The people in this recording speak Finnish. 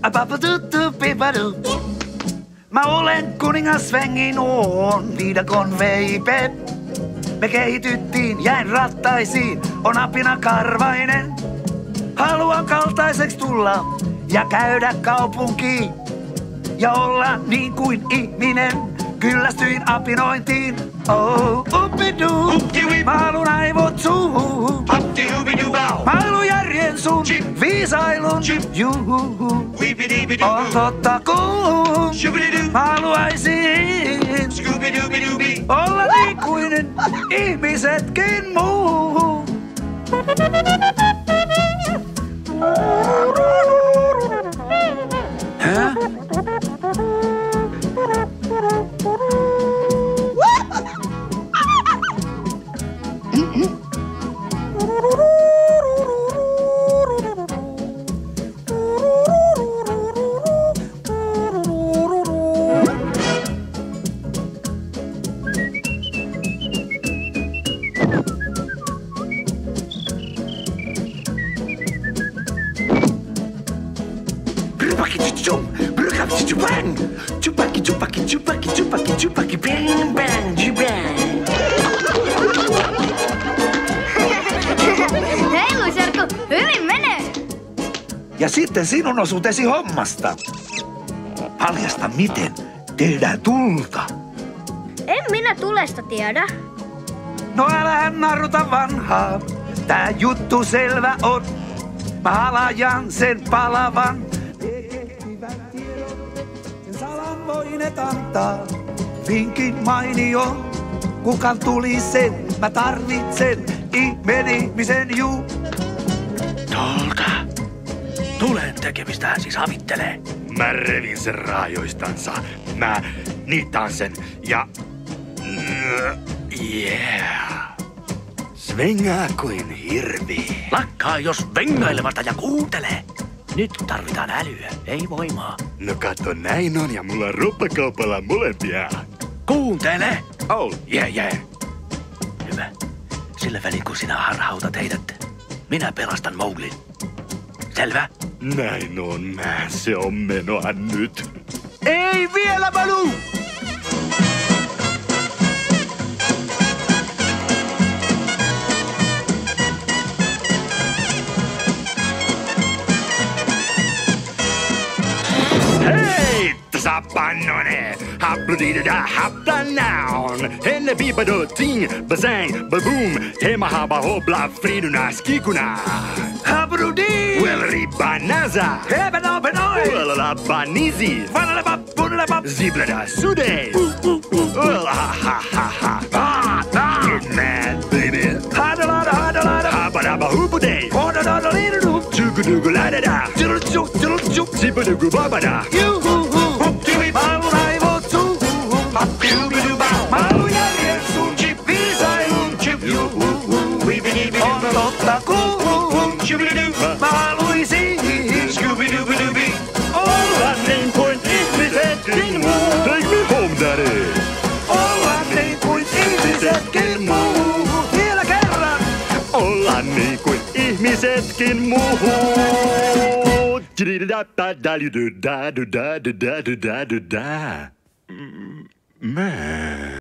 Apapatutuppipadu. Mä olen kuningas Vengin oon, viidakon veipe. Me kehityttiin, jäin rattaisiin, on apina karvainen. Haluan kaltaiseks tulla ja käydä kaupunkiin. Ja olla niin kuin ihminen, kyllästyin apinointiin. Oh, uppiduu, mä haluun aivot suuhun. Mä haluun järjen sun, viisailun, juhu. On totta kun mä haluaisin olla niin kuin ihmisetkin muu. Hä? Chupaki bang bang bang. Hei Luiserkku, hyvin menee! Ja sitten sinun osuutesi hommasta. Paljasta miten tehdään tulta. En minä tulesta tiedä. No älähän narruta vanhaa, tää juttu selvä on. Mä halajan sen palavan. Sen salan voinet antaa, vinkin mainio. Kukaan tuli sen, mä tarvitsen ihmisen juu. Tolta, tulen tekemistähän siis havittelee. Mä revin sen raajoistansa. Mä niittaan sen ja... Yeah. Svengaa kuin hirvi. Lakkaa jos vengailemasta ja kuuntele. Nyt tarvitaan älyä, ei voimaa. No katso, näin on ja mulla on roppakaupalla molempia. Kuuntele! Oh, yeah. Hyvä. Sillä välin kun sinä harhautat heidät, minä pelastan Mowglin. Selvä? Näin on, se on menoa nyt. Ei vielä, Baloo! Hei, tasapannonen! Hapludida hapla noun! Henne bibado ting, bazang, baboom! Tema haba hobla friduna skikuna! Habrudi! Wellri banaza! Hebenoi! Wellala banizi! Ziblada sude! Well, ha! Get mad, baby! Habadaba hoobuday! Chugudugu la da da! Zibadugu babada! Maun aivot suuhun. Maun järjen sun, viisailun. On totta kun mä haluisin Olla niin kuin ihmisetkin muu! Take me home, daddy! olla niin kuin ihmisetkin muu. Vielä kerran. Olla niin kuin ihmisetkin muu! Mä.